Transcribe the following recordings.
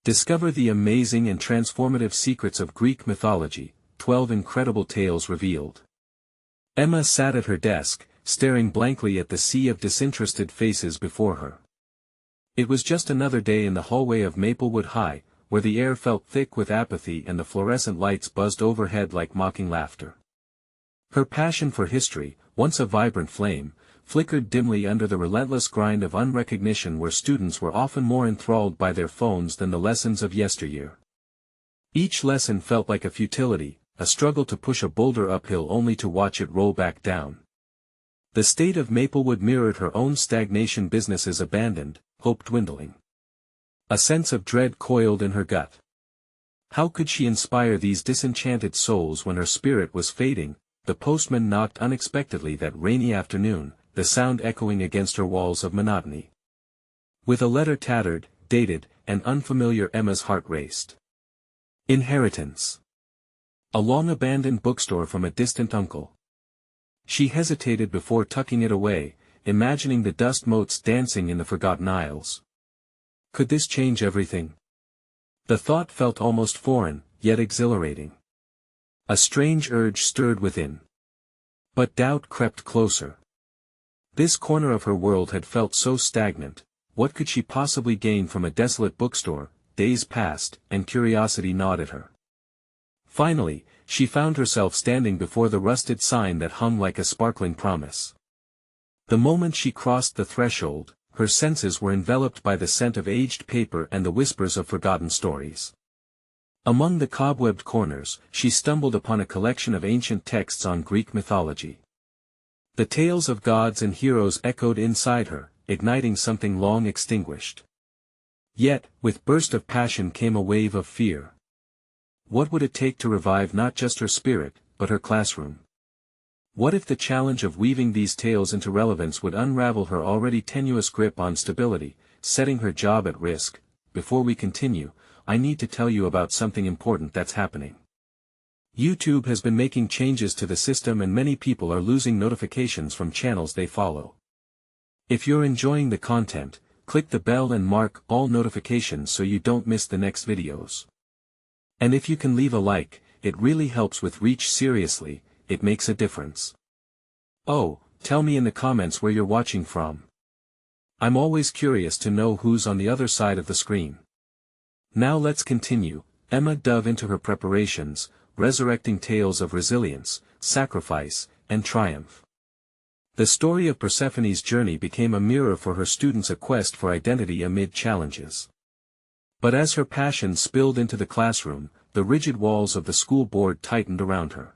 Discover the amazing and transformative secrets of Greek mythology, 12 incredible tales revealed. Emma sat at her desk, staring blankly at the sea of disinterested faces before her. It was just another day in the hallway of Maplewood High, where the air felt thick with apathy and the fluorescent lights buzzed overhead like mocking laughter. Her passion for history, once a vibrant flame, flickered dimly under the relentless grind of unrecognition where students were often more enthralled by their phones than the lessons of yesteryear. Each lesson felt like a futility, a struggle to push a boulder uphill only to watch it roll back down. The state of Maplewood mirrored her own stagnation, businesses abandoned, hope dwindling. A sense of dread coiled in her gut. How could she inspire these disenchanted souls when her spirit was fading? The postman knocked unexpectedly that rainy afternoon, the sound echoing against her walls of monotony. With a letter tattered, dated, and unfamiliar, Emma's heart raced. Inheritance. A long-abandoned bookstore from a distant uncle. She hesitated before tucking it away, imagining the dust motes dancing in the forgotten aisles. Could this change everything? The thought felt almost foreign, yet exhilarating. A strange urge stirred within. But doubt crept closer. This corner of her world had felt so stagnant. What could she possibly gain from a desolate bookstore? Days passed, and curiosity gnawed at her. Finally, she found herself standing before the rusted sign that hung like a sparkling promise. The moment she crossed the threshold, her senses were enveloped by the scent of aged paper and the whispers of forgotten stories. Among the cobwebbed corners, she stumbled upon a collection of ancient texts on Greek mythology. The tales of gods and heroes echoed inside her, igniting something long extinguished. Yet, with burst of passion came a wave of fear. What would it take to revive not just her spirit, but her classroom? What if the challenge of weaving these tales into relevance would unravel her already tenuous grip on stability, setting her job at risk? Before we continue, I need to tell you about something important that's happening. YouTube has been making changes to the system and many people are losing notifications from channels they follow. If you're enjoying the content, click the bell and mark all notifications so you don't miss the next videos. And if you can leave a like, it really helps with reach. Seriously, it makes a difference. Oh, tell me in the comments where you're watching from. I'm always curious to know who's on the other side of the screen. Now let's continue. Emma dove into her preparations, resurrecting tales of resilience, sacrifice, and triumph. The story of Persephone's journey became a mirror for her students, a quest for identity amid challenges. But as her passion spilled into the classroom, the rigid walls of the school board tightened around her.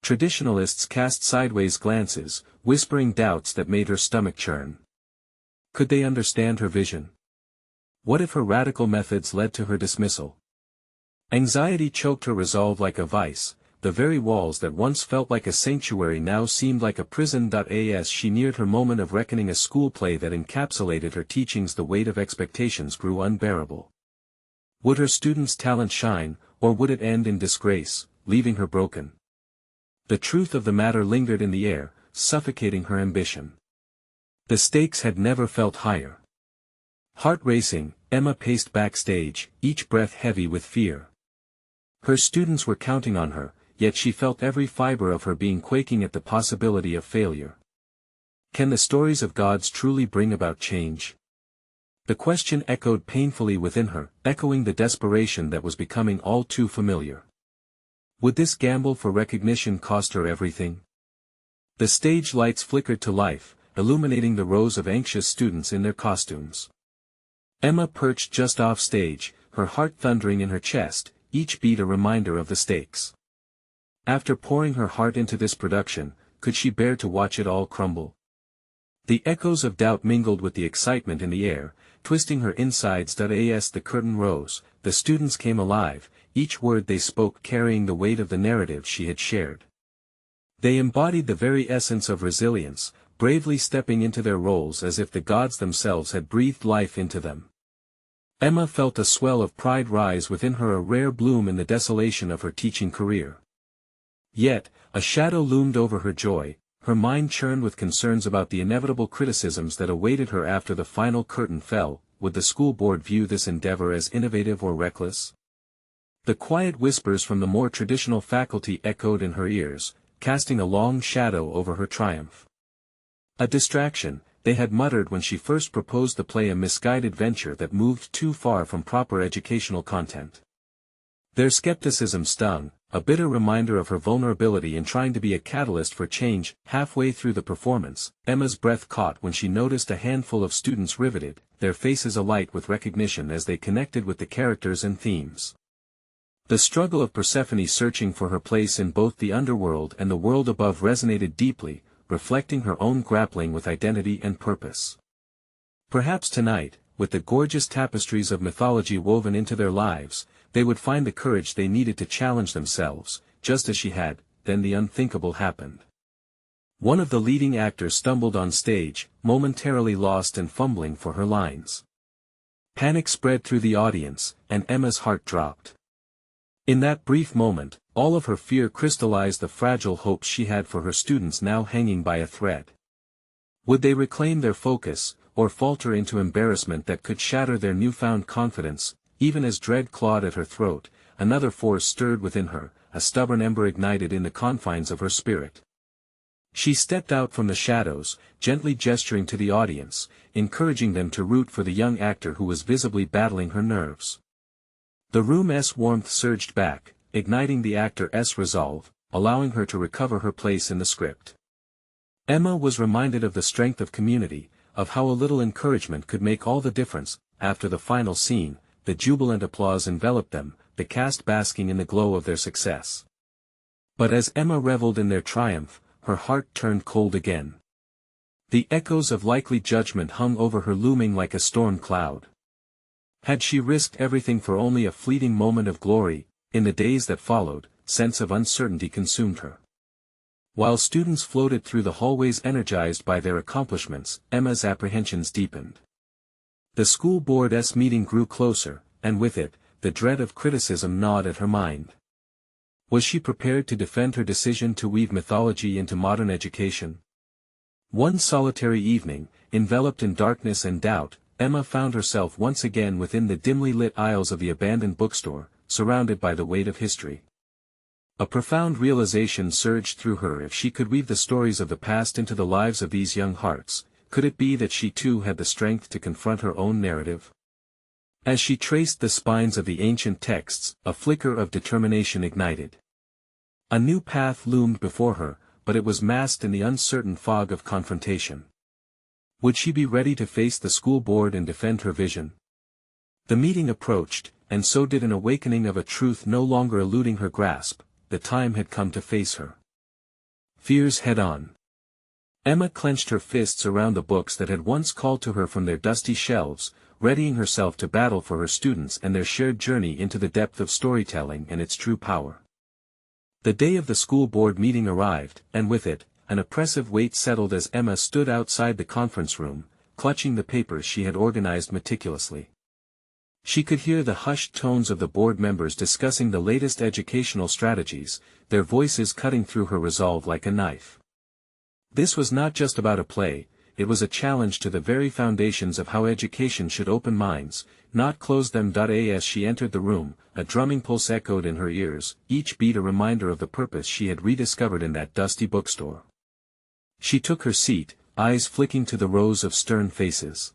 Traditionalists cast sideways glances, whispering doubts that made her stomach churn. Could they understand her vision? What if her radical methods led to her dismissal? Anxiety choked her resolve like a vice. The very walls that once felt like a sanctuary now seemed like a prison. As she neared her moment of reckoning, a school play that encapsulated her teachings, the weight of expectations grew unbearable. Would her students' talent shine, or would it end in disgrace, leaving her broken? The truth of the matter lingered in the air, suffocating her ambition. The stakes had never felt higher. Heart racing, Emma paced backstage, each breath heavy with fear. Her students were counting on her, yet she felt every fiber of her being quaking at the possibility of failure. Can the stories of gods truly bring about change? The question echoed painfully within her, echoing the desperation that was becoming all too familiar. Would this gamble for recognition cost her everything? The stage lights flickered to life, illuminating the rows of anxious students in their costumes. Emma perched just off stage, her heart thundering in her chest, each beat a reminder of the stakes. After pouring her heart into this production, could she bear to watch it all crumble? The echoes of doubt mingled with the excitement in the air, twisting her insides. As the curtain rose, the students came alive, each word they spoke carrying the weight of the narrative she had shared. They embodied the very essence of resilience, bravely stepping into their roles as if the gods themselves had breathed life into them. Emma felt a swell of pride rise within her, a rare bloom in the desolation of her teaching career. Yet, a shadow loomed over her joy. Her mind churned with concerns about the inevitable criticisms that awaited her after the final curtain fell. would the school board view this endeavor as innovative or reckless? The quiet whispers from the more traditional faculty echoed in her ears, casting a long shadow over her triumph. A distraction, they had muttered when she first proposed the play, a misguided venture that moved too far from proper educational content. Their skepticism stung, a bitter reminder of her vulnerability in trying to be a catalyst for change. Halfway through the performance, Emma's breath caught when she noticed a handful of students riveted, their faces alight with recognition as they connected with the characters and themes. The struggle of Persephone searching for her place in both the underworld and the world above resonated deeply, reflecting her own grappling with identity and purpose. Perhaps tonight, with the gorgeous tapestries of mythology woven into their lives, they would find the courage they needed to challenge themselves, just as she had. Then the unthinkable happened. One of the leading actors stumbled on stage, momentarily lost and fumbling for her lines. Panic spread through the audience, and Emma's heart dropped. In that brief moment, all of her fear crystallized the fragile hopes she had for her students now hanging by a thread. Would they reclaim their focus, or falter into embarrassment that could shatter their newfound confidence? Even as dread clawed at her throat, another force stirred within her, a stubborn ember ignited in the confines of her spirit. She stepped out from the shadows, gently gesturing to the audience, encouraging them to root for the young actor who was visibly battling her nerves. The room's warmth surged back, igniting the actor's resolve, allowing her to recover her place in the script. Emma was reminded of the strength of community, of how a little encouragement could make all the difference. After the final scene, the jubilant applause enveloped them, the cast basking in the glow of their success. But as Emma reveled in their triumph, her heart turned cold again. The echoes of likely judgment hung over her, looming like a storm cloud. Had she risked everything for only a fleeting moment of glory? In the days that followed, sense of uncertainty consumed her. While students floated through the hallways energized by their accomplishments, Emma's apprehensions deepened. The school board's meeting grew closer, and with it, the dread of criticism gnawed at her mind. Was she prepared to defend her decision to weave mythology into modern education? One solitary evening, enveloped in darkness and doubt, Emma found herself once again within the dimly lit aisles of the abandoned bookstore, surrounded by the weight of history. A profound realization surged through her. If she could weave the stories of the past into the lives of these young hearts, could it be that she too had the strength to confront her own narrative? As she traced the spines of the ancient texts, a flicker of determination ignited. A new path loomed before her, but it was masked in the uncertain fog of confrontation. Would she be ready to face the school board and defend her vision? The meeting approached, and so did an awakening of a truth no longer eluding her grasp. The time had come to face her fears head-on. Emma clenched her fists around the books that had once called to her from their dusty shelves, readying herself to battle for her students and their shared journey into the depth of storytelling and its true power. The day of the school board meeting arrived, and with it, an oppressive weight settled as Emma stood outside the conference room, clutching the papers she had organized meticulously. She could hear the hushed tones of the board members discussing the latest educational strategies, their voices cutting through her resolve like a knife. This was not just about a play, it was a challenge to the very foundations of how education should open minds, not close them. As she entered the room, a drumming pulse echoed in her ears, each beat a reminder of the purpose she had rediscovered in that dusty bookstore. She took her seat, eyes flicking to the rows of stern faces.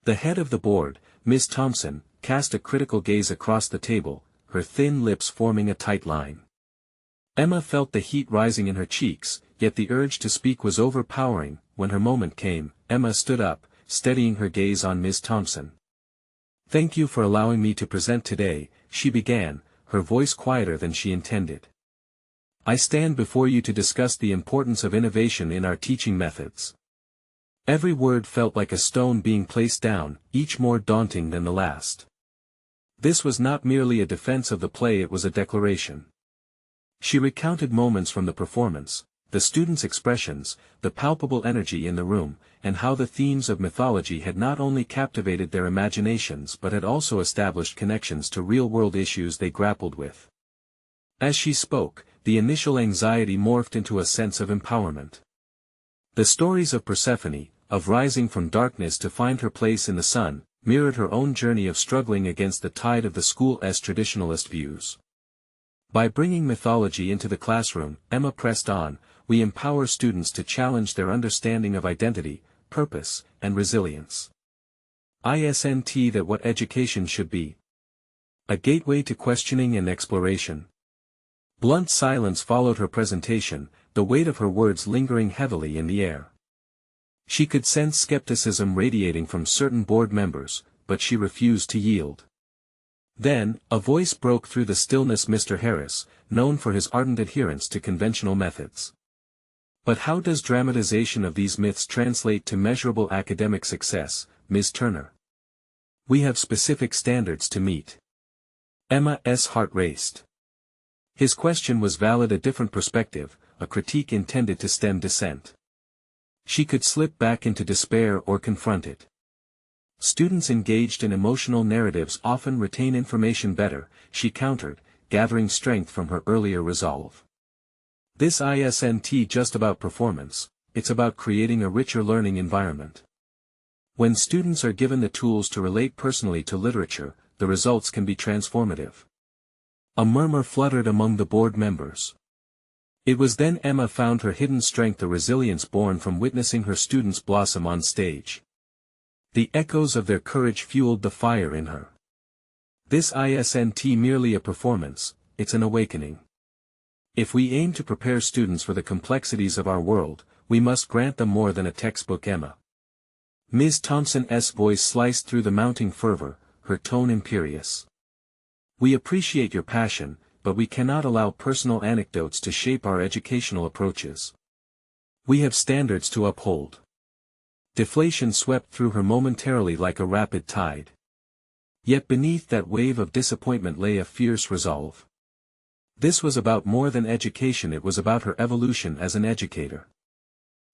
The head of the board, Miss Thompson, cast a critical gaze across the table, her thin lips forming a tight line. Emma felt the heat rising in her cheeks, yet the urge to speak was overpowering. When her moment came, Emma stood up, steadying her gaze on Miss Thompson. "Thank you for allowing me to present today," she began, her voice quieter than she intended. "I stand before you to discuss the importance of innovation in our teaching methods." Every word felt like a stone being placed down, each more daunting than the last. This was not merely a defense of the play, it was a declaration. She recounted moments from the performance, the students' expressions, the palpable energy in the room, and how the themes of mythology had not only captivated their imaginations but had also established connections to real-world issues they grappled with. As she spoke, the initial anxiety morphed into a sense of empowerment. The stories of Persephone, of rising from darkness to find her place in the sun, mirrored her own journey of struggling against the tide of the school's traditionalist views. By bringing mythology into the classroom, Emma pressed on, we empower students to challenge their understanding of identity, purpose, and resilience. That what education should be. A gateway to questioning and exploration. Blunt silence followed her presentation, the weight of her words lingering heavily in the air. She could sense skepticism radiating from certain board members, but she refused to yield. Then, a voice broke through the stillness. Mr. Harris, known for his ardent adherence to conventional methods. But how does dramatization of these myths translate to measurable academic success, Ms. Turner? We have specific standards to meet. Emma's heart raced. His question was valid, a different perspective, a critique intended to stem dissent. She could slip back into despair or confront it. Students engaged in emotional narratives often retain information better, she countered, gathering strength from her earlier resolve. This isn't just about performance, it's about creating a richer learning environment. When students are given the tools to relate personally to literature, the results can be transformative. A murmur fluttered among the board members. It was then Emma found her hidden strength, a resilience born from witnessing her students blossom on stage. The echoes of their courage fueled the fire in her. This isn't merely a performance, it's an awakening. If we aim to prepare students for the complexities of our world, we must grant them more than a textbook. Emma. Ms. Thompson's voice sliced through the mounting fervor, her tone imperious. We appreciate your passion, but we cannot allow personal anecdotes to shape our educational approaches. We have standards to uphold. Deflation swept through her momentarily like a rapid tide. Yet beneath that wave of disappointment lay a fierce resolve. This was about more than education, it was about her evolution as an educator.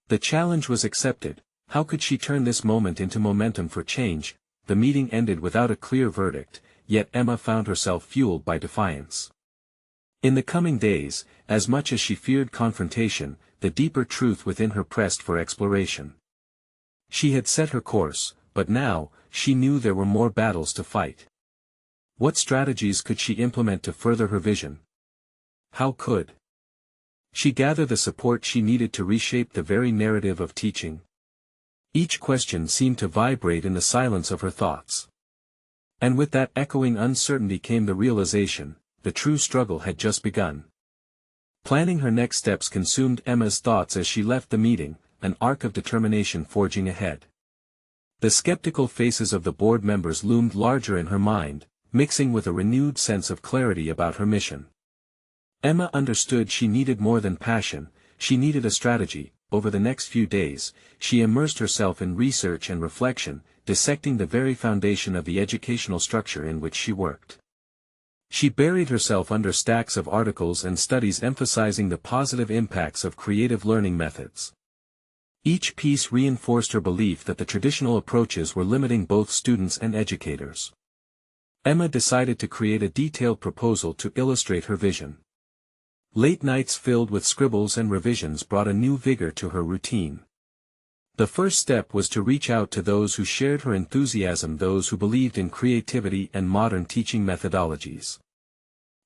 The challenge was accepted. How could she turn this moment into momentum for change? The meeting ended without a clear verdict, yet Emma found herself fueled by defiance. In the coming days, as much as she feared confrontation, the deeper truth within her pressed for exploration. She had set her course, but now, she knew there were more battles to fight. What strategies could she implement to further her vision? How could she gather the support she needed to reshape the very narrative of teaching? Each question seemed to vibrate in the silence of her thoughts. And with that echoing uncertainty came the realization, the true struggle had just begun. Planning her next steps consumed Emma's thoughts as she left the meeting, an arc of determination forging ahead. The skeptical faces of the board members loomed larger in her mind, mixing with a renewed sense of clarity about her mission. Emma understood she needed more than passion, she needed a strategy. Over the next few days, she immersed herself in research and reflection, dissecting the very foundation of the educational structure in which she worked. She buried herself under stacks of articles and studies emphasizing the positive impacts of creative learning methods. Each piece reinforced her belief that the traditional approaches were limiting both students and educators. Emma decided to create a detailed proposal to illustrate her vision. Late nights filled with scribbles and revisions brought a new vigor to her routine. The first step was to reach out to those who shared her enthusiasm, those who believed in creativity and modern teaching methodologies.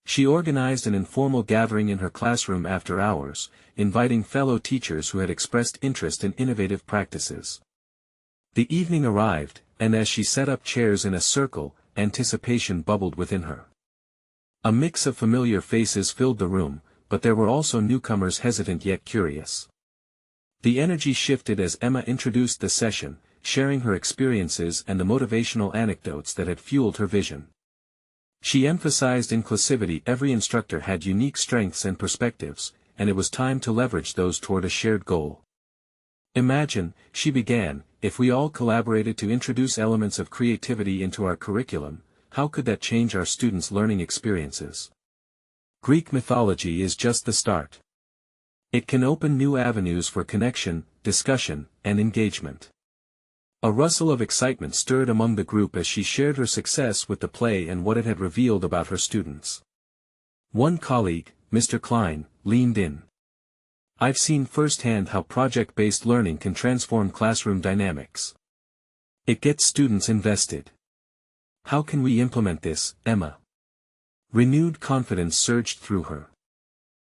She organized an informal gathering in her classroom after hours, inviting fellow teachers who had expressed interest in innovative practices. The evening arrived, and as she set up chairs in a circle, anticipation bubbled within her. A mix of familiar faces filled the room, but there were also newcomers hesitant yet curious. The energy shifted as Emma introduced the session, sharing her experiences and the motivational anecdotes that had fueled her vision. She emphasized inclusivity. Every instructor had unique strengths and perspectives, and it was time to leverage those toward a shared goal. Imagine, she began, if we all collaborated to introduce elements of creativity into our curriculum, how could that change our students' learning experiences? Greek mythology is just the start. It can open new avenues for connection, discussion, and engagement. A rustle of excitement stirred among the group as she shared her success with the play and what it had revealed about her students. One colleague, Mr. Klein, leaned in. I've seen firsthand how project-based learning can transform classroom dynamics. It gets students invested. How can we implement this, Emma? Renewed confidence surged through her.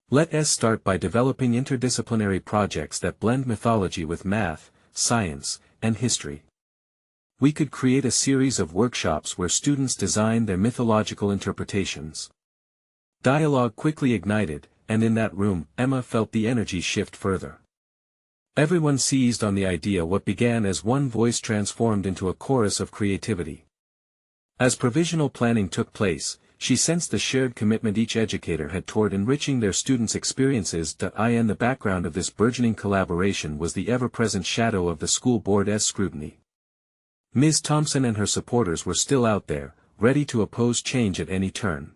Let's start by developing interdisciplinary projects that blend mythology with math, science, and history. We could create a series of workshops where students design their mythological interpretations. Dialogue quickly ignited, and in that room, Emma felt the energy shift further. Everyone seized on the idea. What began as one voice transformed into a chorus of creativity. As provisional planning took place, she sensed the shared commitment each educator had toward enriching their students' experiences. In the background of this burgeoning collaboration was the ever-present shadow of the school board's scrutiny. Ms. Thompson and her supporters were still out there, ready to oppose change at any turn.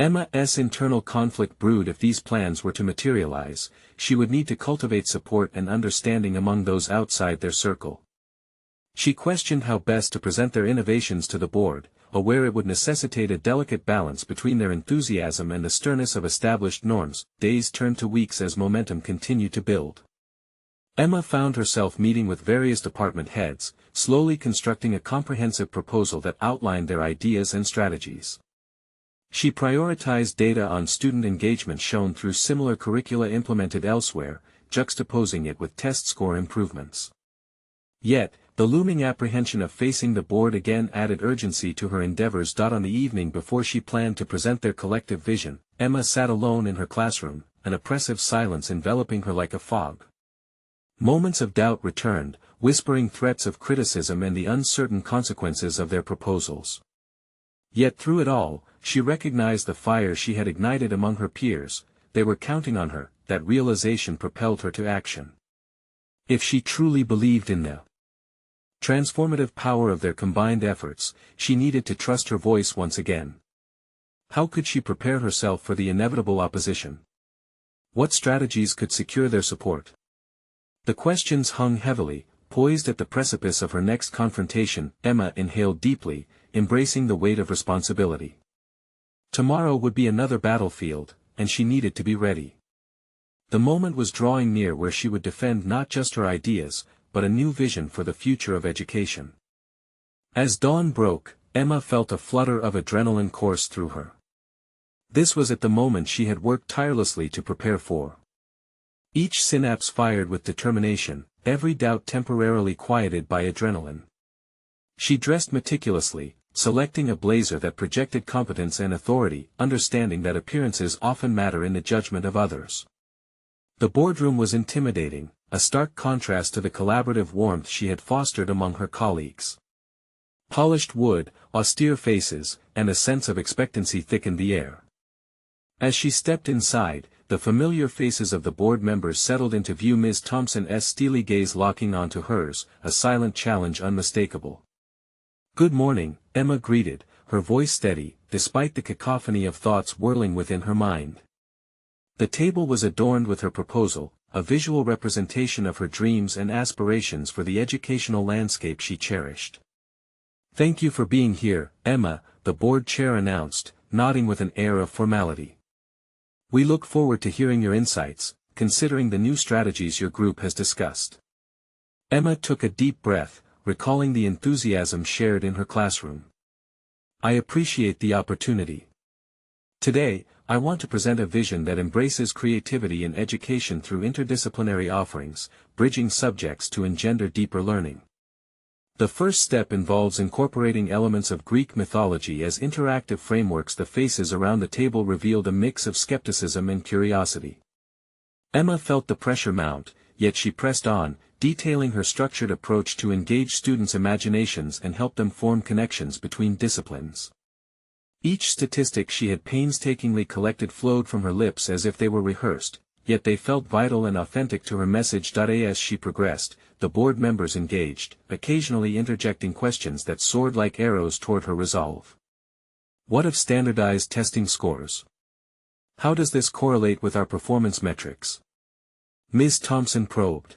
Emma's internal conflict brewed. If these plans were to materialize, she would need to cultivate support and understanding among those outside their circle. She questioned how best to present their innovations to the board, aware it would necessitate a delicate balance between their enthusiasm and the sternness of established norms. Days turned to weeks as momentum continued to build. Emma found herself meeting with various department heads, slowly constructing a comprehensive proposal that outlined their ideas and strategies. She prioritized data on student engagement shown through similar curricula implemented elsewhere, juxtaposing it with test score improvements. Yet, the looming apprehension of facing the board again added urgency to her endeavors. On the evening before she planned to present their collective vision, Emma sat alone in her classroom, an oppressive silence enveloping her like a fog. Moments of doubt returned, whispering threats of criticism and the uncertain consequences of their proposals. Yet through it all, she recognized the fire she had ignited among her peers. They were counting on her. That realization propelled her to action. If she truly believed in the transformative power of their combined efforts, she needed to trust her voice once again. How could she prepare herself for the inevitable opposition? What strategies could secure their support? The questions hung heavily, poised at the precipice of her next confrontation. Emma inhaled deeply, embracing the weight of responsibility. Tomorrow would be another battlefield, and she needed to be ready. The moment was drawing near where she would defend not just her ideas, but a new vision for the future of education. As dawn broke, Emma felt a flutter of adrenaline course through her. This was at the moment she had worked tirelessly to prepare for. Each synapse fired with determination, every doubt temporarily quieted by adrenaline. She dressed meticulously, selecting a blazer that projected competence and authority, understanding that appearances often matter in the judgment of others. The boardroom was intimidating, a stark contrast to the collaborative warmth she had fostered among her colleagues. Polished wood, austere faces, and a sense of expectancy thickened the air. As she stepped inside, the familiar faces of the board members settled into view. Ms. Thompson's steely gaze locking onto hers, a silent challenge unmistakable. "Good morning," Emma greeted, her voice steady, despite the cacophony of thoughts whirling within her mind. The table was adorned with her proposal, a visual representation of her dreams and aspirations for the educational landscape she cherished. "Thank you for being here, Emma," the board chair announced, nodding with an air of formality. "We look forward to hearing your insights, considering the new strategies your group has discussed." Emma took a deep breath, recalling the enthusiasm shared in her classroom. "I appreciate the opportunity. Today, I want to present a vision that embraces creativity in education through interdisciplinary offerings, bridging subjects to engender deeper learning. The first step involves incorporating elements of Greek mythology as interactive frameworks." The faces around the table revealed a mix of skepticism and curiosity. Emma felt the pressure mount, yet she pressed on, detailing her structured approach to engage students' imaginations and help them form connections between disciplines. Each statistic she had painstakingly collected flowed from her lips as if they were rehearsed, yet they felt vital and authentic to her message. As she progressed, the board members engaged, occasionally interjecting questions that soared like arrows toward her resolve. "What of standardized testing scores? How does this correlate with our performance metrics?" Ms. Thompson probed.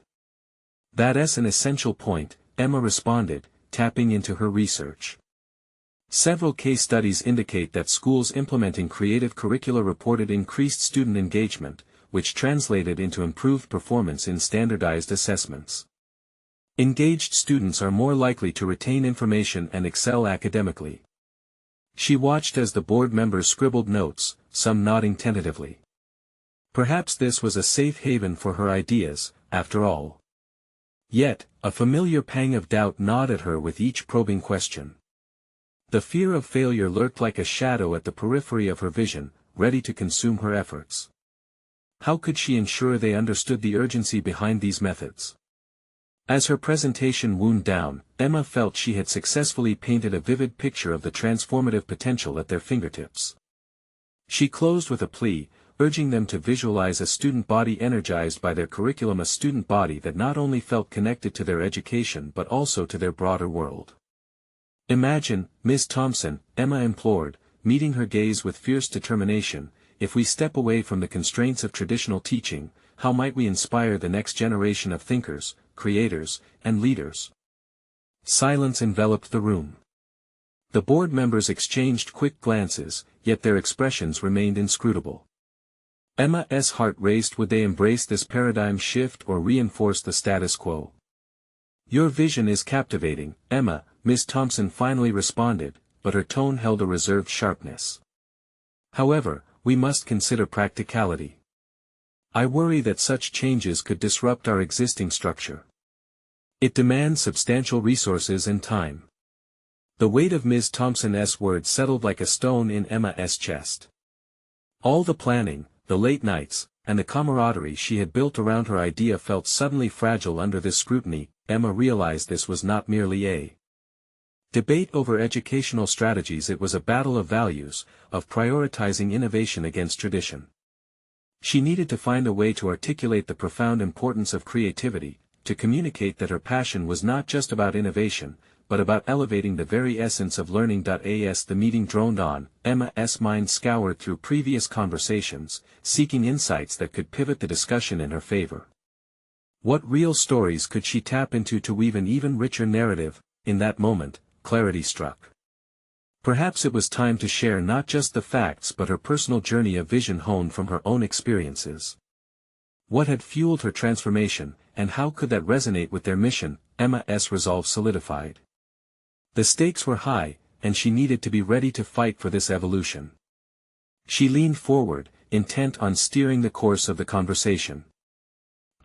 "That's an essential point," Emma responded, tapping into her research. Several case studies indicate that schools implementing creative curricula reported increased student engagement, which translated into improved performance in standardized assessments. Engaged students are more likely to retain information and excel academically. She watched as the board members scribbled notes, some nodding tentatively. Perhaps this was a safe haven for her ideas, after all. Yet, a familiar pang of doubt gnawed at her with each probing question. The fear of failure lurked like a shadow at the periphery of her vision, ready to consume her efforts. How could she ensure they understood the urgency behind these methods? As her presentation wound down, Emma felt she had successfully painted a vivid picture of the transformative potential at their fingertips. She closed with a plea, urging them to visualize a student body energized by their curriculum, a student body that not only felt connected to their education but also to their broader world. Imagine, Ms. Thompson, Emma implored, meeting her gaze with fierce determination, if we step away from the constraints of traditional teaching, how might we inspire the next generation of thinkers, creators, and leaders? Silence enveloped the room. The board members exchanged quick glances, yet their expressions remained inscrutable. Emma's heart raced. Would they embrace this paradigm shift or reinforce the status quo? Your vision is captivating, Emma, Ms. Thompson finally responded, but her tone held a reserved sharpness. However, we must consider practicality. I worry that such changes could disrupt our existing structure. It demands substantial resources and time. The weight of Ms. Thompson's words settled like a stone in Emma's chest. All the planning, the late nights, and the camaraderie she had built around her idea felt suddenly fragile under this scrutiny. Emma realized this was not merely a debate over educational strategies, it was a battle of values, of prioritizing innovation against tradition. She needed to find a way to articulate the profound importance of creativity, to communicate that her passion was not just about innovation, but about elevating the very essence of learning. As the meeting droned on, Emma's mind scoured through previous conversations, seeking insights that could pivot the discussion in her favor. What real stories could she tap into to weave an even richer narrative? In that moment, clarity struck. Perhaps it was time to share not just the facts but her personal journey of vision honed from her own experiences. What had fueled her transformation, and how could that resonate with their mission? Emma's resolve solidified. The stakes were high, and she needed to be ready to fight for this evolution. She leaned forward, intent on steering the course of the conversation.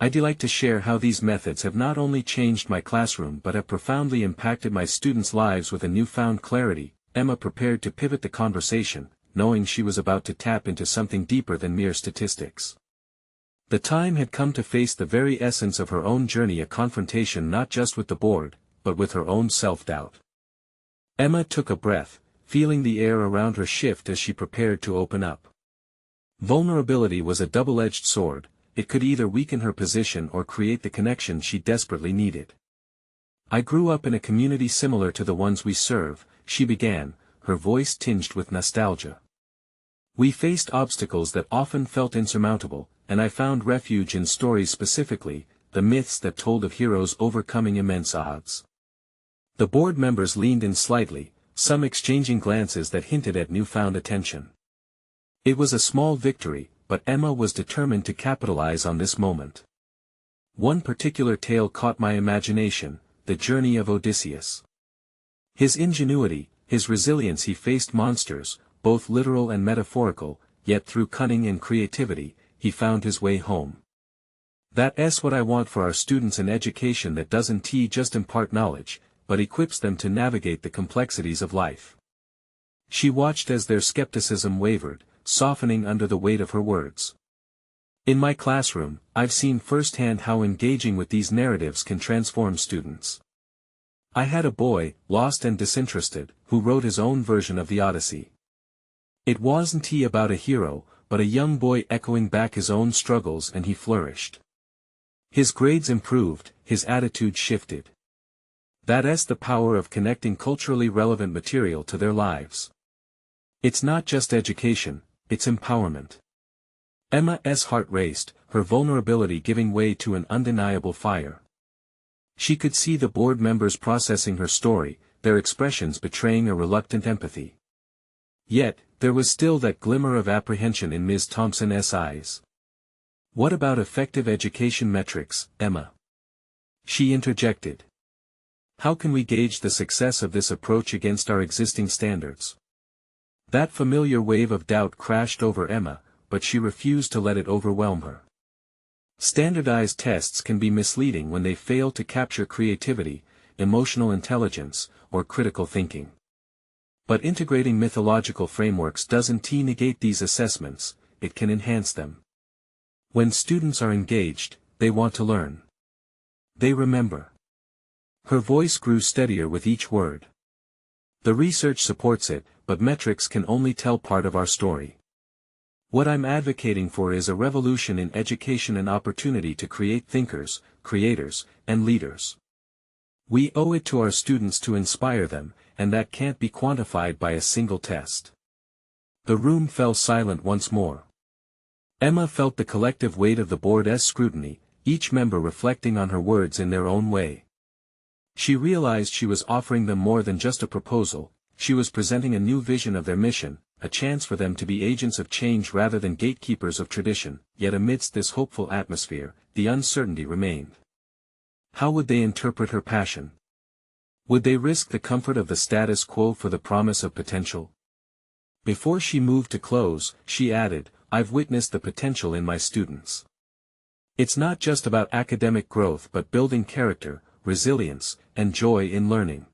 I'd like to share how these methods have not only changed my classroom but have profoundly impacted my students' lives. With a newfound clarity, Emma prepared to pivot the conversation, knowing she was about to tap into something deeper than mere statistics. The time had come to face the very essence of her own journey, a confrontation not just with the board, but with her own self-doubt. Emma took a breath, feeling the air around her shift as she prepared to open up. Vulnerability was a double-edged sword. It could either weaken her position or create the connection she desperately needed. I grew up in a community similar to the ones we serve, she began, her voice tinged with nostalgia. We faced obstacles that often felt insurmountable, and I found refuge in stories, specifically, the myths that told of heroes overcoming immense odds. The board members leaned in slightly, some exchanging glances that hinted at newfound attention. It was a small victory, but Emma was determined to capitalize on this moment. One particular tale caught my imagination, the journey of Odysseus. His ingenuity, his resilience. He faced monsters, both literal and metaphorical, yet through cunning and creativity, he found his way home. That's what I want for our students, an education that doesn't just impart knowledge, but equips them to navigate the complexities of life. She watched as their skepticism wavered, softening under the weight of her words. In my classroom, I've seen firsthand how engaging with these narratives can transform students. I had a boy, lost and disinterested, who wrote his own version of the Odyssey. It wasn't about a hero, but a young boy echoing back his own struggles, and he flourished. His grades improved, his attitude shifted. That's the power of connecting culturally relevant material to their lives. It's not just education, it's empowerment. Emma's heart raced, her vulnerability giving way to an undeniable fire. She could see the board members processing her story, their expressions betraying a reluctant empathy. Yet, there was still that glimmer of apprehension in Ms. Thompson's eyes. What about effective education metrics, Emma? She interjected. How can we gauge the success of this approach against our existing standards? That familiar wave of doubt crashed over Emma, but she refused to let it overwhelm her. Standardized tests can be misleading when they fail to capture creativity, emotional intelligence, or critical thinking. But integrating mythological frameworks doesn't negate these assessments, it can enhance them. When students are engaged, they want to learn. They remember. Her voice grew steadier with each word. The research supports it, but metrics can only tell part of our story. What I'm advocating for is a revolution in education and opportunity to create thinkers, creators, and leaders. We owe it to our students to inspire them, and that can't be quantified by a single test. The room fell silent once more. Emma felt the collective weight of the board's scrutiny, each member reflecting on her words in their own way. She realized she was offering them more than just a proposal, she was presenting a new vision of their mission, a chance for them to be agents of change rather than gatekeepers of tradition, yet amidst this hopeful atmosphere, the uncertainty remained. How would they interpret her passion? Would they risk the comfort of the status quo for the promise of potential? Before she moved to close, she added, I've witnessed the potential in my students. It's not just about academic growth but building character, resilience, and joy in learning.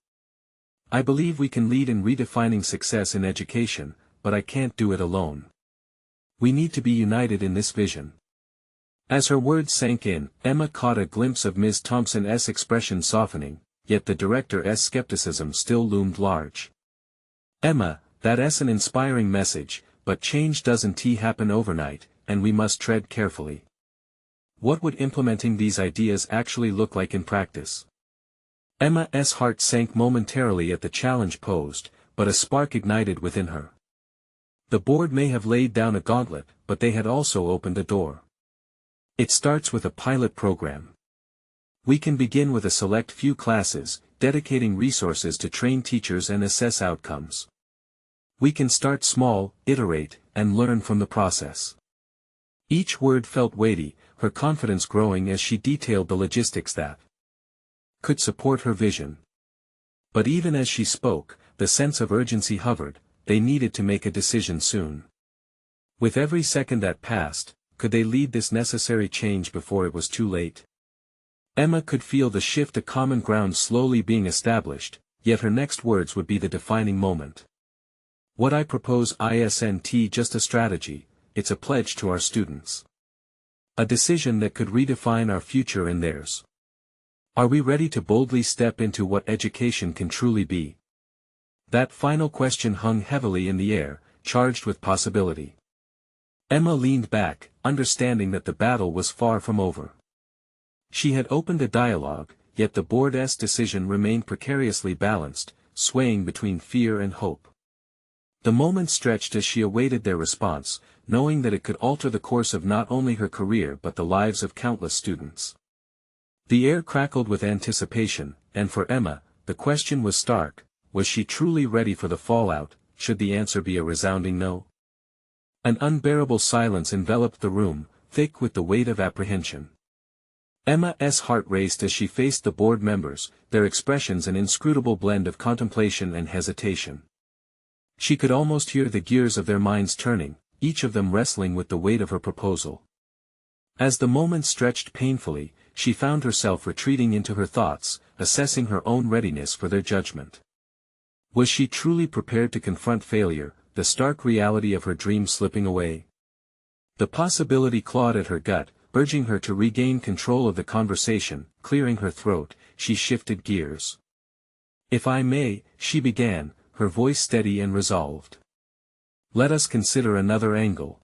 I believe we can lead in redefining success in education, but I can't do it alone. We need to be united in this vision. As her words sank in, Emma caught a glimpse of Ms. Thompson's expression softening, yet the director's skepticism still loomed large. Emma, that's an inspiring message, but change doesn't happen overnight, and we must tread carefully. What would implementing these ideas actually look like in practice? Emma's heart sank momentarily at the challenge posed, but a spark ignited within her. The board may have laid down a gauntlet, but they had also opened a door. It starts with a pilot program. We can begin with a select few classes, dedicating resources to train teachers and assess outcomes. We can start small, iterate, and learn from the process. Each word felt weighty, her confidence growing as she detailed the logistics that could support her vision. But even as she spoke, the sense of urgency hovered, they needed to make a decision soon. With every second that passed, could they lead this necessary change before it was too late? Emma could feel the shift to common ground slowly being established, yet her next words would be the defining moment. What I propose isn't just a strategy, it's a pledge to our students. A decision that could redefine our future and theirs. Are we ready to boldly step into what education can truly be? That final question hung heavily in the air, charged with possibility. Emma leaned back, understanding that the battle was far from over. She had opened a dialogue, yet the board's decision remained precariously balanced, swaying between fear and hope. The moment stretched as she awaited their response, knowing that it could alter the course of not only her career but the lives of countless students. The air crackled with anticipation, and for Emma, the question was stark, was she truly ready for the fallout, should the answer be a resounding no? An unbearable silence enveloped the room, thick with the weight of apprehension. Emma's heart raced as she faced the board members, their expressions an inscrutable blend of contemplation and hesitation. She could almost hear the gears of their minds turning, each of them wrestling with the weight of her proposal. As the moment stretched painfully, she found herself retreating into her thoughts, assessing her own readiness for their judgment. Was she truly prepared to confront failure, the stark reality of her dream slipping away? The possibility clawed at her gut, urging her to regain control of the conversation. Clearing her throat, she shifted gears. If I may, she began, her voice steady and resolved. Let us consider another angle.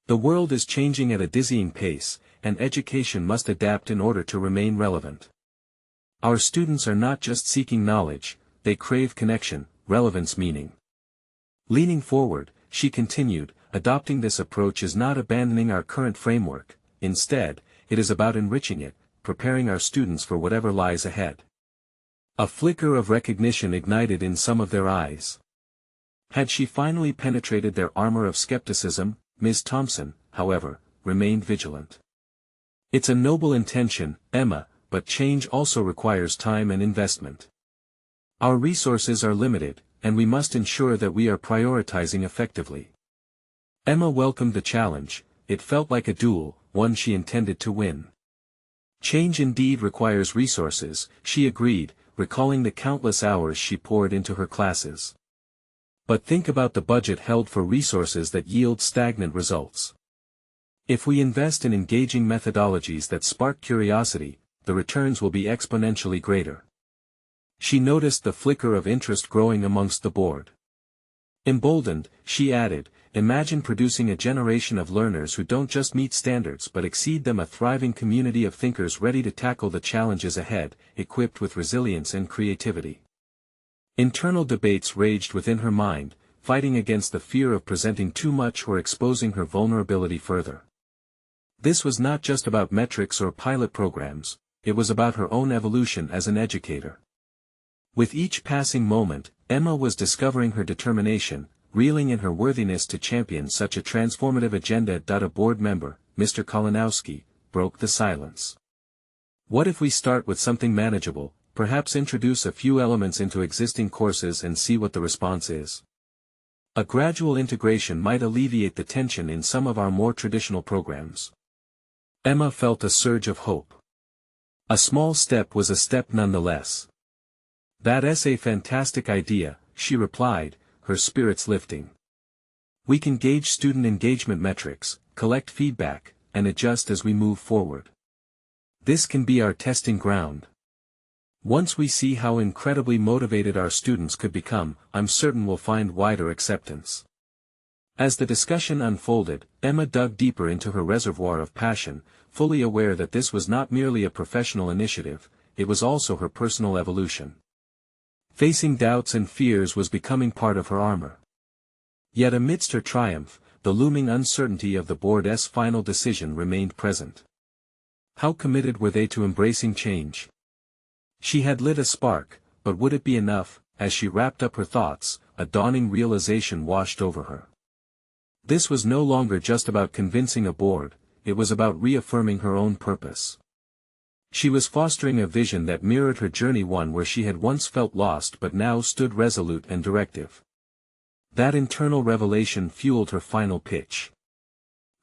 The world is changing at a dizzying pace, and education must adapt in order to remain relevant. Our students are not just seeking knowledge, they crave connection, relevance, meaning. Leaning forward, she continued, adopting this approach is not abandoning our current framework, instead, it is about enriching it, preparing our students for whatever lies ahead. A flicker of recognition ignited in some of their eyes. Had she finally penetrated their armor of skepticism? Ms. Thompson, however, remained vigilant. It's a noble intention, Emma, but change also requires time and investment. Our resources are limited, and we must ensure that we are prioritizing effectively. Emma welcomed the challenge. It felt like a duel, one she intended to win. Change indeed requires resources, she agreed, recalling the countless hours she poured into her classes. But think about the budget held for resources that yield stagnant results. If we invest in engaging methodologies that spark curiosity, the returns will be exponentially greater. She noticed the flicker of interest growing amongst the board. Emboldened, she added, imagine producing a generation of learners who don't just meet standards but exceed them, a thriving community of thinkers ready to tackle the challenges ahead, equipped with resilience and creativity. Internal debates raged within her mind, fighting against the fear of presenting too much or exposing her vulnerability further. This was not just about metrics or pilot programs, it was about her own evolution as an educator. With each passing moment, Emma was discovering her determination, reeling in her worthiness to champion such a transformative agenda. A board member, Mr. Kalinowski, broke the silence. What if we start with something manageable, perhaps introduce a few elements into existing courses and see what the response is? A gradual integration might alleviate the tension in some of our more traditional programs. Emma felt a surge of hope. A small step was a step nonetheless. That's a fantastic idea, she replied, her spirits lifting. We can gauge student engagement metrics, collect feedback, and adjust as we move forward. This can be our testing ground. Once we see how incredibly motivated our students could become, I'm certain we'll find wider acceptance. As the discussion unfolded, Emma dug deeper into her reservoir of passion, fully aware that this was not merely a professional initiative, it was also her personal evolution. Facing doubts and fears was becoming part of her armor. Yet amidst her triumph, the looming uncertainty of the board's final decision remained present. How committed were they to embracing change? She had lit a spark, but would it be enough? As she wrapped up her thoughts, a dawning realization washed over her. This was no longer just about convincing a board, it was about reaffirming her own purpose. She was fostering a vision that mirrored her journey, one where she had once felt lost but now stood resolute and directive. That internal revelation fueled her final pitch.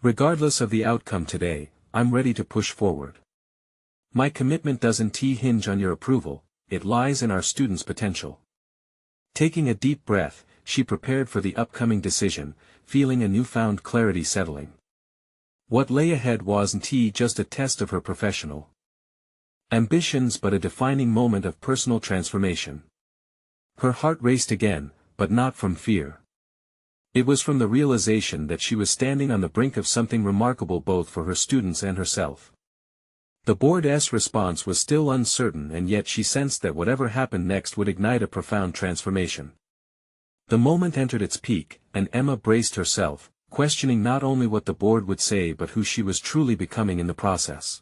Regardless of the outcome today, I'm ready to push forward. My commitment doesn't hinge on your approval, it lies in our students' potential. Taking a deep breath, she prepared for the upcoming decision, feeling a newfound clarity settling. What lay ahead wasn't just a test of her professional ambitions but a defining moment of personal transformation. Her heart raced again, but not from fear. It was from the realization that she was standing on the brink of something remarkable both for her students and herself. The board's response was still uncertain, and yet she sensed that whatever happened next would ignite a profound transformation. The moment entered its peak, and Emma braced herself, questioning not only what the board would say but who she was truly becoming in the process.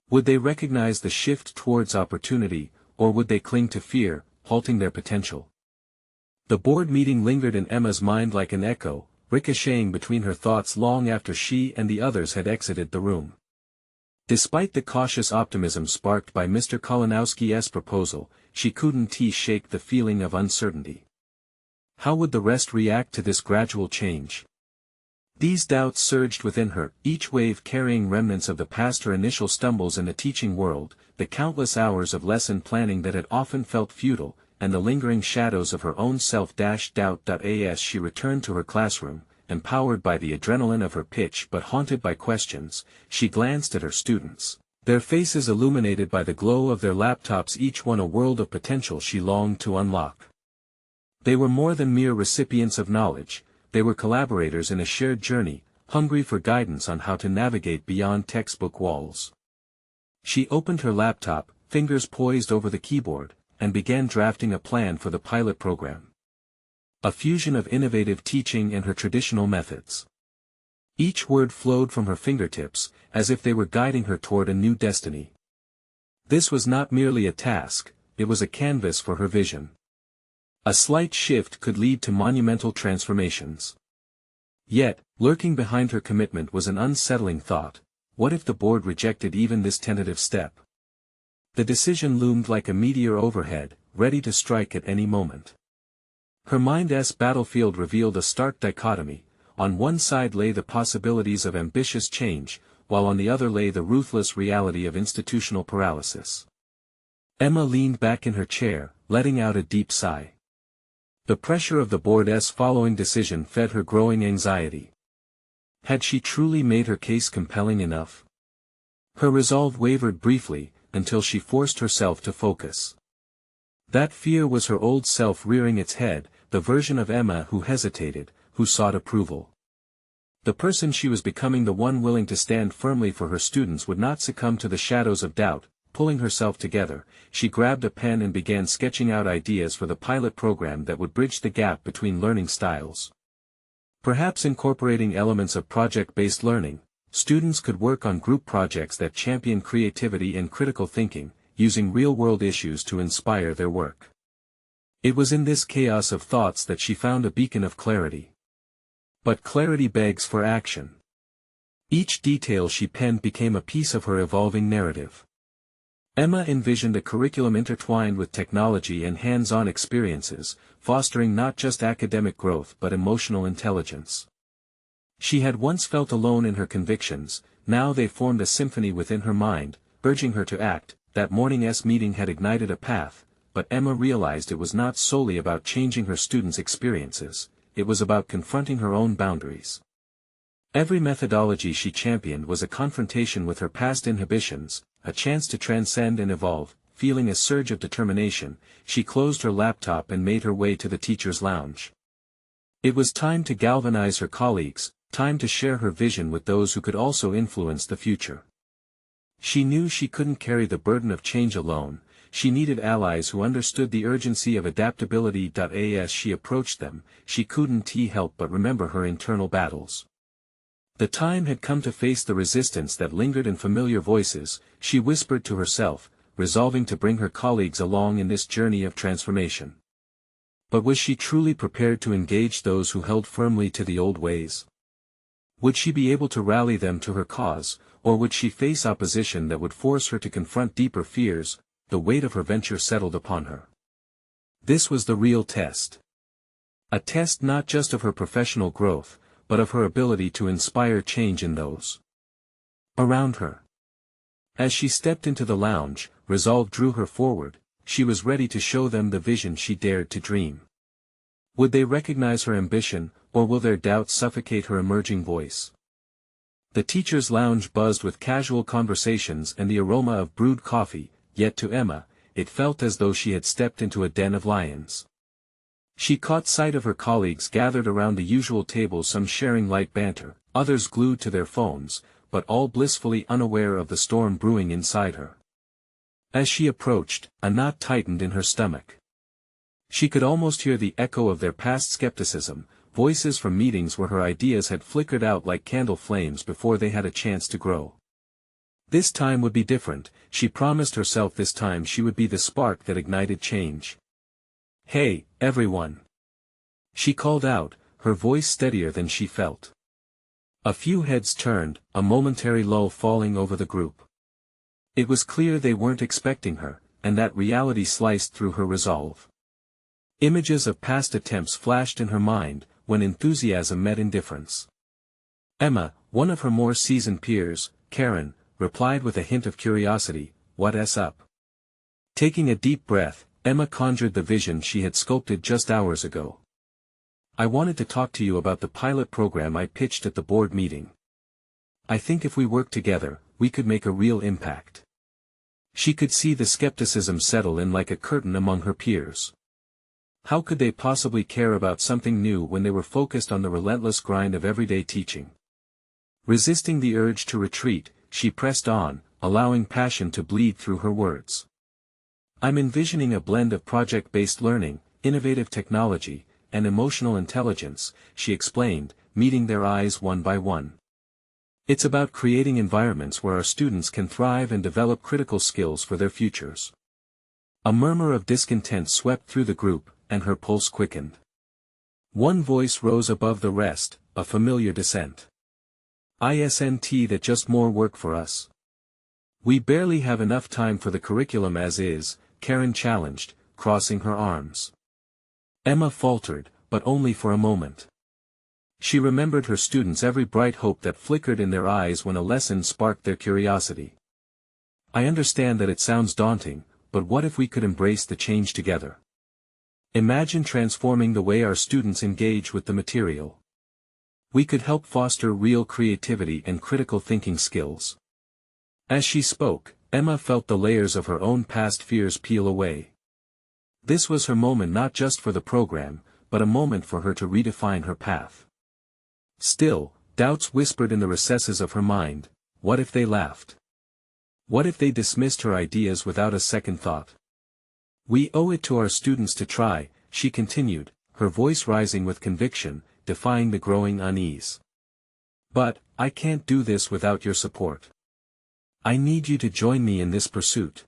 Would they recognize the shift towards opportunity, or would they cling to fear, halting their potential? The board meeting lingered in Emma's mind like an echo, ricocheting between her thoughts long after she and the others had exited the room. Despite the cautious optimism sparked by Mr. Kalinowski's proposal, she couldn't shake the feeling of uncertainty. How would the rest react to this gradual change? These doubts surged within her, each wave carrying remnants of the past, her initial stumbles in the teaching world, the countless hours of lesson planning that had often felt futile, and the lingering shadows of her own self-doubt. As she returned to her classroom, empowered by the adrenaline of her pitch but haunted by questions, she glanced at her students, their faces illuminated by the glow of their laptops, each one a world of potential she longed to unlock. They were more than mere recipients of knowledge, they were collaborators in a shared journey, hungry for guidance on how to navigate beyond textbook walls. She opened her laptop, fingers poised over the keyboard, and began drafting a plan for the pilot program. A fusion of innovative teaching and her traditional methods. Each word flowed from her fingertips, as if they were guiding her toward a new destiny. This was not merely a task, it was a canvas for her vision. A slight shift could lead to monumental transformations. Yet, lurking behind her commitment was an unsettling thought: what if the board rejected even this tentative step? The decision loomed like a meteor overhead, ready to strike at any moment. Her mind's battlefield revealed a stark dichotomy. On one side lay the possibilities of ambitious change, while on the other lay the ruthless reality of institutional paralysis. Emma leaned back in her chair, letting out a deep sigh. The pressure of the board's following decision fed her growing anxiety. Had she truly made her case compelling enough? Her resolve wavered briefly, until she forced herself to focus. That fear was her old self rearing its head, the version of Emma who hesitated, who sought approval. The person she was becoming, the one willing to stand firmly for her students, would not succumb to the shadows of doubt. Pulling herself together, she grabbed a pen and began sketching out ideas for the pilot program that would bridge the gap between learning styles. Perhaps incorporating elements of project-based learning, students could work on group projects that champion creativity and critical thinking, using real-world issues to inspire their work. It was in this chaos of thoughts that she found a beacon of clarity. But clarity begs for action. Each detail she penned became a piece of her evolving narrative. Emma envisioned a curriculum intertwined with technology and hands-on experiences, fostering not just academic growth but emotional intelligence. She had once felt alone in her convictions, now they formed a symphony within her mind, urging her to act. That morning's meeting had ignited a path, but Emma realized it was not solely about changing her students' experiences, it was about confronting her own boundaries. Every methodology she championed was a confrontation with her past inhibitions, a chance to transcend and evolve. Feeling a surge of determination, she closed her laptop and made her way to the teacher's lounge. It was time to galvanize her colleagues, time to share her vision with those who could also influence the future. She knew she couldn't carry the burden of change alone, she needed allies who understood the urgency of adaptability. As she approached them, she couldn't help but remember her internal battles. The time had come to face the resistance that lingered in familiar voices, she whispered to herself, resolving to bring her colleagues along in this journey of transformation. But was she truly prepared to engage those who held firmly to the old ways? Would she be able to rally them to her cause, or would she face opposition that would force her to confront deeper fears? The weight of her venture settled upon her. This was the real test. A test not just of her professional growth, but of her ability to inspire change in those around her. As she stepped into the lounge, resolve drew her forward. She was ready to show them the vision she dared to dream. Would they recognize her ambition, or will their doubts suffocate her emerging voice? The teacher's lounge buzzed with casual conversations and the aroma of brewed coffee, yet to Emma, it felt as though she had stepped into a den of lions. She caught sight of her colleagues gathered around the usual table, some sharing light banter, others glued to their phones, but all blissfully unaware of the storm brewing inside her. As she approached, a knot tightened in her stomach. She could almost hear the echo of their past skepticism, voices from meetings where her ideas had flickered out like candle flames before they had a chance to grow. This time would be different, she promised herself. This time she would be the spark that ignited change. "Hey, everyone!" she called out, her voice steadier than she felt. A few heads turned, a momentary lull falling over the group. It was clear they weren't expecting her, and that reality sliced through her resolve. Images of past attempts flashed in her mind, when enthusiasm met indifference. Emma, one of her more seasoned peers, Karen, replied with a hint of curiosity, "What's up?" Taking a deep breath, Emma conjured the vision she had sculpted just hours ago. "I wanted to talk to you about the pilot program I pitched at the board meeting. I think if we work together, we could make a real impact." She could see the skepticism settle in like a curtain among her peers. How could they possibly care about something new when they were focused on the relentless grind of everyday teaching? Resisting the urge to retreat, she pressed on, allowing passion to bleed through her words. "I'm envisioning a blend of project-based learning, innovative technology, and emotional intelligence," she explained, meeting their eyes one by one. "It's about creating environments where our students can thrive and develop critical skills for their futures." A murmur of discontent swept through the group, and her pulse quickened. One voice rose above the rest, a familiar dissent. "Isn't that just more work for us? We barely have enough time for the curriculum as is, Karen challenged, crossing her arms. Emma faltered, but only for a moment. She remembered her students' every bright hope that flickered in their eyes when a lesson sparked their curiosity. I understand that it sounds daunting, but what if we could embrace the change together? Imagine transforming the way our students engage with the material. We could help foster real creativity and critical thinking skills. As she spoke, Emma felt the layers of her own past fears peel away. This was her moment, not just for the program, but a moment for her to redefine her path. Still, doubts whispered in the recesses of her mind. What if they laughed? What if they dismissed her ideas without a second thought? We owe it to our students to try, she continued, her voice rising with conviction, defying the growing unease. But, I can't do this without your support. I need you to join me in this pursuit.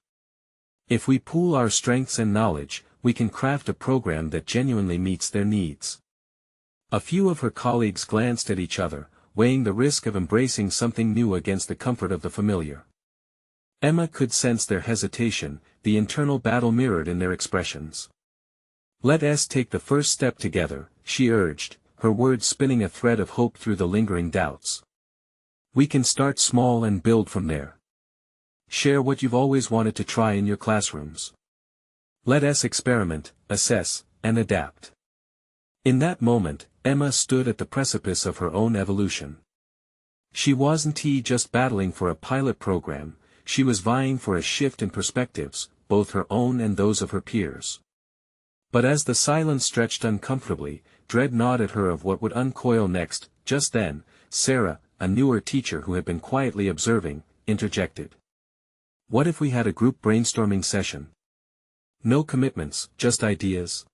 If we pool our strengths and knowledge, we can craft a program that genuinely meets their needs. A few of her colleagues glanced at each other, weighing the risk of embracing something new against the comfort of the familiar. Emma could sense their hesitation, the internal battle mirrored in their expressions. Let us take the first step together, she urged, her words spinning a thread of hope through the lingering doubts. We can start small and build from there. Share what you've always wanted to try in your classrooms. Let us experiment, assess, and adapt. In that moment, Emma stood at the precipice of her own evolution. She wasn't just battling for a pilot program, she was vying for a shift in perspectives, both her own and those of her peers. But as the silence stretched uncomfortably, dread gnawed at her of what would uncoil next. Just then, Sarah, a newer teacher who had been quietly observing, interjected. What if we had a group brainstorming session? No commitments, just ideas.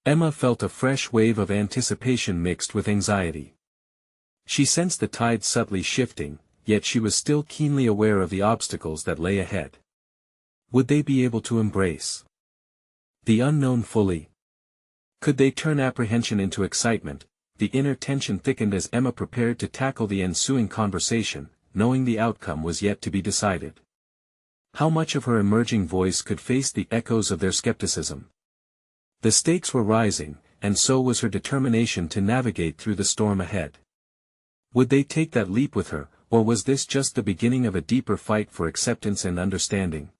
Emma felt a fresh wave of anticipation mixed with anxiety. She sensed the tide subtly shifting, yet she was still keenly aware of the obstacles that lay ahead. Would they be able to embrace the unknown fully? Could they turn apprehension into excitement? The inner tension thickened as Emma prepared to tackle the ensuing conversation, knowing the outcome was yet to be decided. How much of her emerging voice could face the echoes of their skepticism? The stakes were rising, and so was her determination to navigate through the storm ahead. Would they take that leap with her, or was this just the beginning of a deeper fight for acceptance and understanding?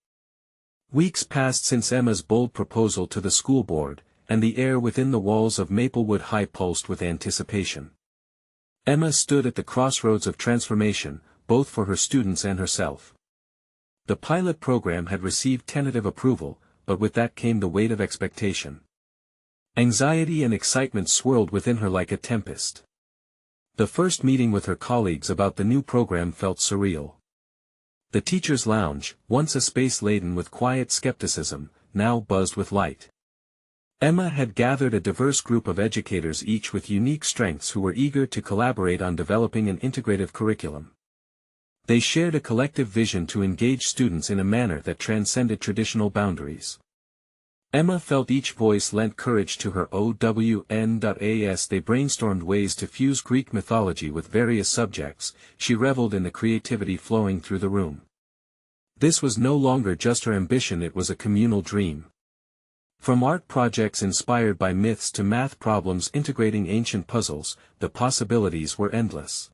Weeks passed since Emma's bold proposal to the school board, and the air within the walls of Maplewood High pulsed with anticipation. Emma stood at the crossroads of transformation, both for her students and herself. The pilot program had received tentative approval, but with that came the weight of expectation. Anxiety and excitement swirled within her like a tempest. The first meeting with her colleagues about the new program felt surreal. The teacher's lounge, once a space laden with quiet skepticism, now buzzed with light. Emma had gathered a diverse group of educators, each with unique strengths, who were eager to collaborate on developing an integrative curriculum. They shared a collective vision to engage students in a manner that transcended traditional boundaries. Emma felt each voice lent courage to her OWN.AS. They brainstormed ways to fuse Greek mythology with various subjects. She reveled in the creativity flowing through the room. This was no longer just her ambition, it was a communal dream. From art projects inspired by myths to math problems integrating ancient puzzles, the possibilities were endless.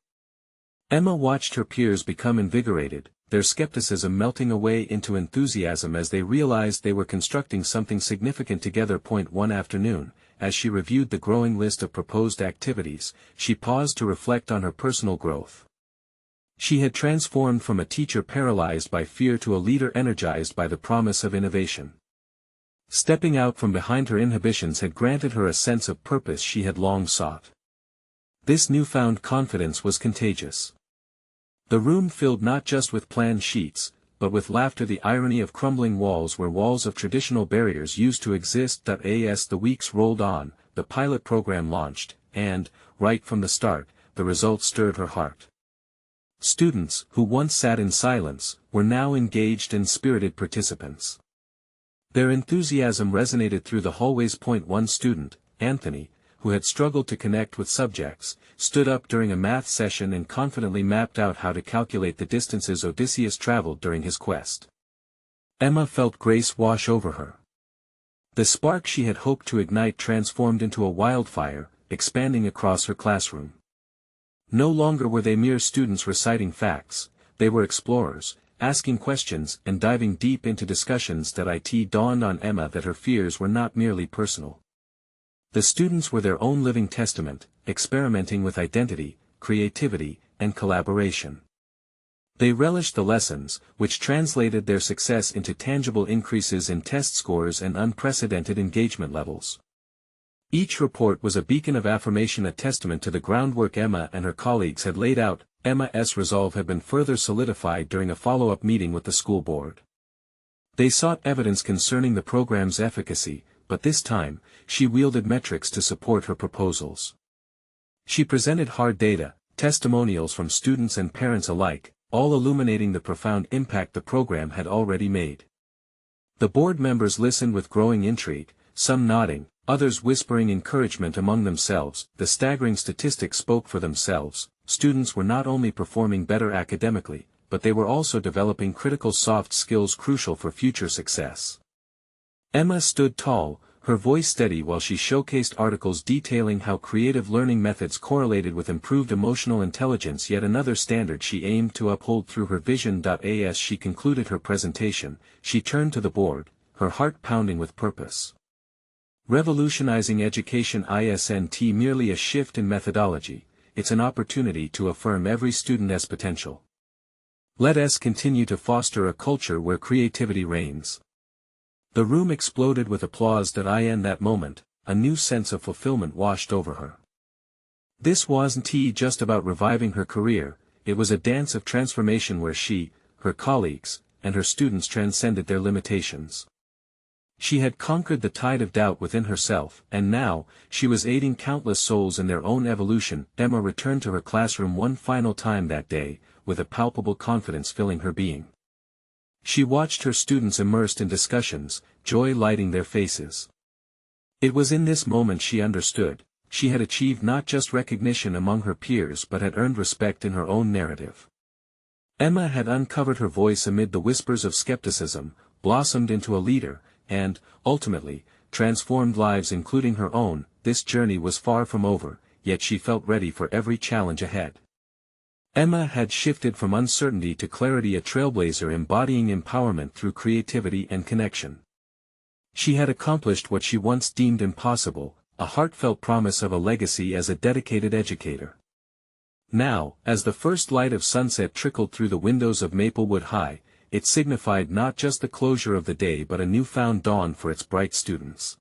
Emma watched her peers become invigorated, their skepticism melting away into enthusiasm as they realized they were constructing something significant together. One afternoon, as she reviewed the growing list of proposed activities, she paused to reflect on her personal growth. She had transformed from a teacher paralyzed by fear to a leader energized by the promise of innovation. Stepping out from behind her inhibitions had granted her a sense of purpose she had long sought. This newfound confidence was contagious. The room filled not just with plan sheets, but with laughter, the irony of crumbling walls where walls of traditional barriers used to exist. As the weeks rolled on, the pilot program launched, and, right from the start, the results stirred her heart. Students, who once sat in silence, were now engaged and spirited participants. Their enthusiasm resonated through the hallways. One student, Anthony, who had struggled to connect with subjects, stood up during a math session and confidently mapped out how to calculate the distances Odysseus traveled during his quest. Emma felt grace wash over her. The spark she had hoped to ignite transformed into a wildfire, expanding across her classroom. No longer were they mere students reciting facts, they were explorers, asking questions and diving deep into discussions that it dawned on Emma that her fears were not merely personal. The students were their own living testament, experimenting with identity, creativity, and collaboration. They relished the lessons, which translated their success into tangible increases in test scores and unprecedented engagement levels. Each report was a beacon of affirmation, a testament to the groundwork Emma and her colleagues had laid out. Emma's resolve had been further solidified during a follow-up meeting with the school board. They sought evidence concerning the program's efficacy, but this time, she wielded metrics to support her proposals. She presented hard data, testimonials from students and parents alike, all illuminating the profound impact the program had already made. The board members listened with growing intrigue, some nodding, others whispering encouragement among themselves. The staggering statistics spoke for themselves. Students were not only performing better academically, but they were also developing critical soft skills crucial for future success. Emma stood tall, her voice steady while she showcased articles detailing how creative learning methods correlated with improved emotional intelligence, yet another standard she aimed to uphold through her vision. As she concluded her presentation, she turned to the board, her heart pounding with purpose. Revolutionizing education isn't merely a shift in methodology, it's an opportunity to affirm every student's potential. Let us continue to foster a culture where creativity reigns. The room exploded with applause. In that moment, a new sense of fulfillment washed over her. This wasn't just about reviving her career, it was a dance of transformation where she, her colleagues, and her students transcended their limitations. She had conquered the tide of doubt within herself, and now, she was aiding countless souls in their own evolution. Emma returned to her classroom one final time that day, with a palpable confidence filling her being. She watched her students immersed in discussions, joy lighting their faces. It was in this moment she understood, she had achieved not just recognition among her peers but had earned respect in her own narrative. Emma had uncovered her voice amid the whispers of skepticism, blossomed into a leader, and, ultimately, transformed lives including her own. This journey was far from over, yet she felt ready for every challenge ahead. Emma had shifted from uncertainty to clarity, a trailblazer embodying empowerment through creativity and connection. She had accomplished what she once deemed impossible, a heartfelt promise of a legacy as a dedicated educator. Now, as the first light of sunset trickled through the windows of Maplewood High, it signified not just the closure of the day but a newfound dawn for its bright students.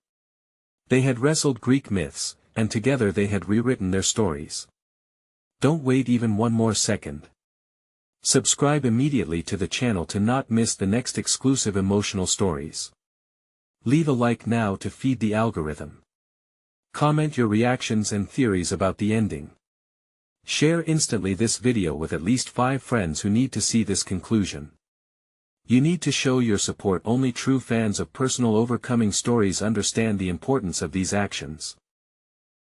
They had wrestled Greek myths, and together they had rewritten their stories. Don't wait even one more second. Subscribe immediately to the channel to not miss the next exclusive emotional stories. Leave a like now to feed the algorithm. Comment your reactions and theories about the ending. Share instantly this video with at least 5 friends who need to see this conclusion. You need to show your support. Only true fans of personal overcoming stories understand the importance of these actions.